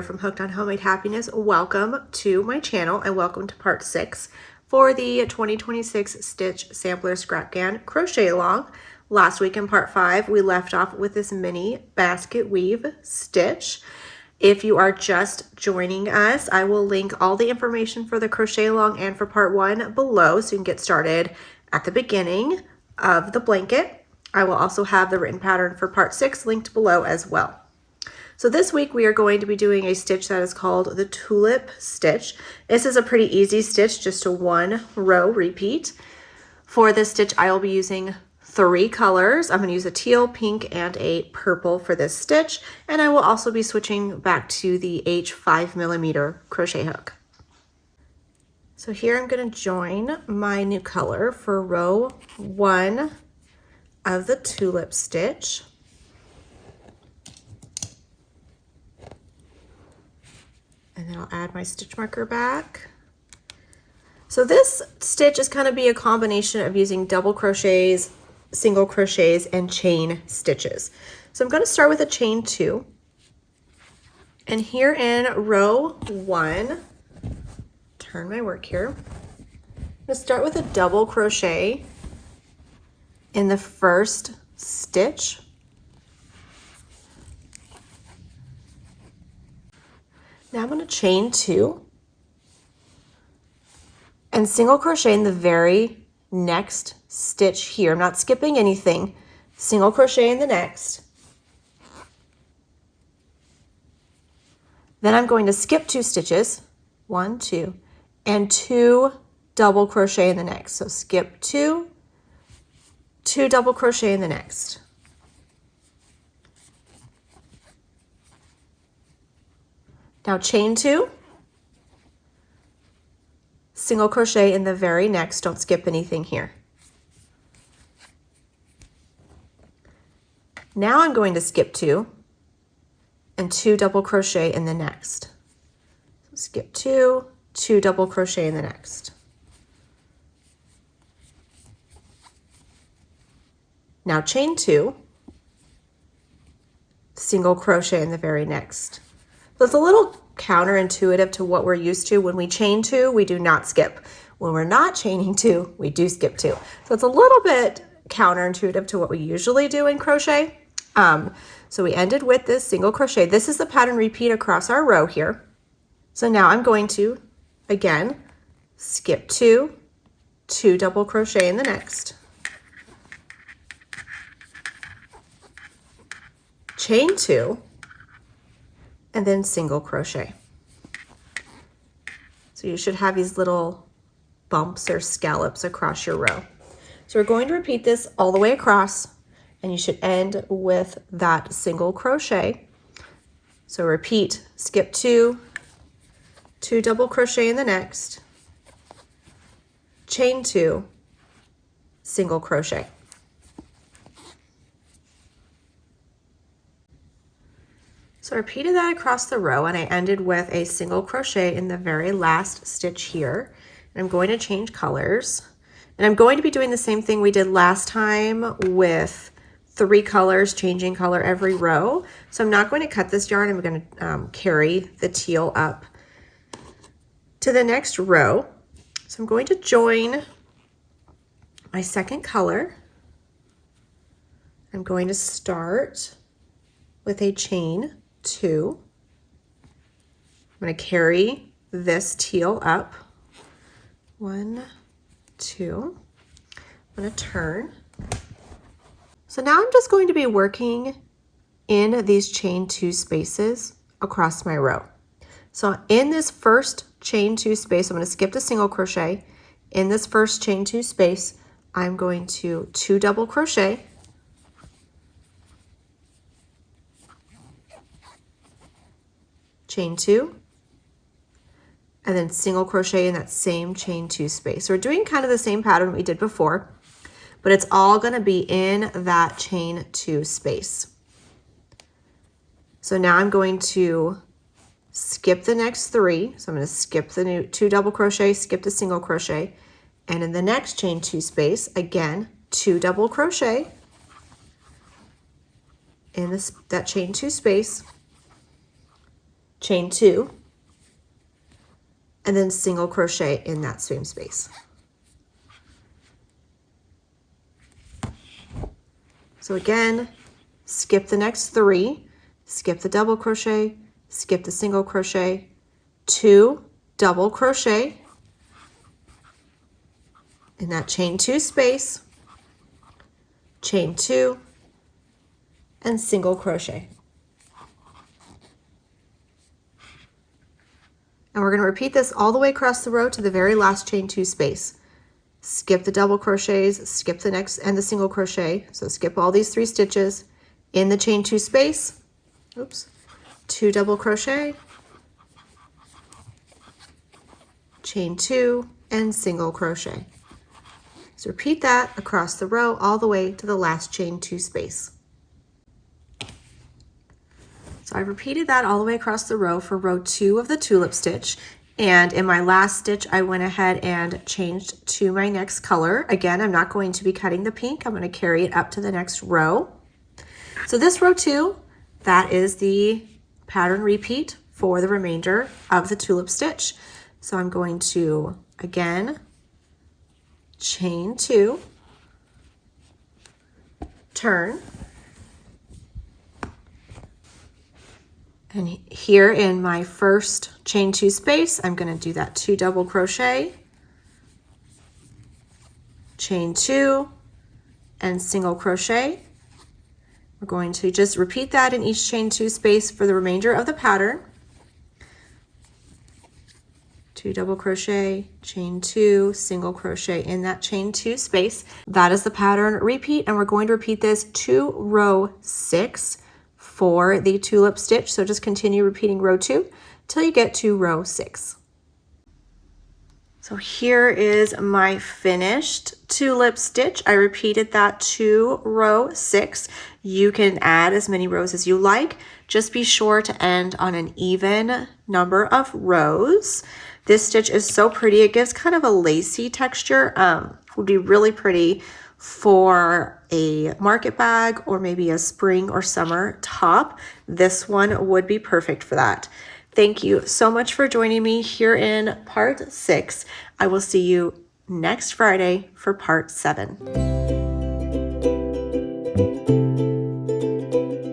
From Hooked on Homemade Happiness. Welcome to my channel and welcome to part 6 for the 2026 Stitch Sampler Scrapghan Crochet Along. Last week in part 5 we left off with this mini basket weave stitch. If you are just joining us, I will link all the information for the crochet along and for part 1 below so you can get started at the beginning of the blanket. I will also have the written pattern for part 6 linked below as well. So this week we are going to be doing a stitch that is called the Tulip Stitch. This is a pretty easy stitch, just a 1 row repeat. For this stitch I will be using 3 colors. I'm going to use a teal, pink, and a purple for this stitch, and I will also be switching back to the H5mm crochet hook. So here I'm going to join my new color for row 1 of the Tulip Stitch. And then I'll add my stitch marker back. So this stitch is going to be a combination of using double crochets, single crochets, and chain stitches. So I'm going to start with a chain 2. And here in row 1, turn my work here. I'm going to start with a double crochet in the first stitch. Now I'm going to chain 2 and single crochet in the very next stitch here. I'm not skipping anything. Single crochet in the next. Then I'm going to skip 2 stitches, 1, 2, and 2 double crochet in the next. So skip 2, 2 double crochet in the next. Now chain 2, single crochet in the very next, don't skip anything here. Now I'm going to skip 2 and 2 double crochet in the next. So skip 2, 2 double crochet in the next. Now chain 2, single crochet in the very next. So it's a little counterintuitive to what we're used to. When we chain 2, we do not skip. When we're not chaining 2, we do skip 2. So it's a little bit counterintuitive to what we usually do in crochet. So we ended with this single crochet. This is the pattern repeat across our row here. So now I'm going to, again, skip 2, 2 double crochet in the next. Chain 2. And then single crochet. So you should have these little bumps or scallops across your row. So we're going to repeat this all the way across, and you should end with that single crochet. So repeat, skip 2, 2 double crochet in the next, chain 2, single crochet. So I repeated that across the row, and I ended with a single crochet in the very last stitch here. And I'm going to change colors, and I'm going to be doing the same thing we did last time with 3 colors, changing color every row. So I'm not going to cut this yarn. I'm going to carry the teal up to the next row. So I'm going to join my second color. I'm going to start with a chain 2. I'm going to carry this teal up. 1, 2. I'm going to turn. So now I'm just going to be working in these chain 2 spaces across my row. So in this first chain 2 space, I'm going to skip the single crochet. In this first chain 2 space, I'm going to 2 double crochet. Chain 2, and then single crochet in that same chain 2 space. So we're doing kind of the same pattern we did before, but it's all going to be in that chain 2 space. So now I'm going to skip the next 3. So I'm going to skip the new 2 double crochet, skip the single crochet, and in the next chain 2 space, again, 2 double crochet in this, that chain 2 space, chain 2, and then single crochet in that same space. So again, skip the next 3, skip the double crochet, skip the single crochet, 2 double crochet in that chain 2 space, chain 2, and single crochet. And we're going to repeat this all the way across the row to the very last chain 2 space. Skip the double crochets, skip the next and the single crochet. So skip all these 3 stitches in the chain 2 space. Oops. 2 double crochet, chain 2, and single crochet. So repeat that across the row all the way to the last chain 2 space. So I repeated that all the way across the row for row 2 of the tulip stitch. And in my last stitch, I went ahead and changed to my next color. Again, I'm not going to be cutting the pink. I'm going to carry it up to the next row. So this row 2, that is the pattern repeat for the remainder of the tulip stitch. So I'm going to, again, chain 2, turn, and here in my first chain 2 space, I'm going to do that 2 double crochet, chain 2, and single crochet. We're going to just repeat that in each chain 2 space for the remainder of the pattern. 2 double crochet, chain 2, single crochet in that chain 2 space. That is the pattern repeat, and we're going to repeat this to row 6 for the tulip stitch. So just continue repeating row 2 till you get to row 6. So here is my finished tulip stitch. I repeated that to row 6. You can add as many rows as you like. Just be sure to end on an even number of rows. This stitch is so pretty. It gives kind of a lacy texture. Would be really pretty for a market bag or maybe a spring or summer top. This one would be perfect for that. Thank you so much for joining me here in part 6. I will see you next Friday for part 7.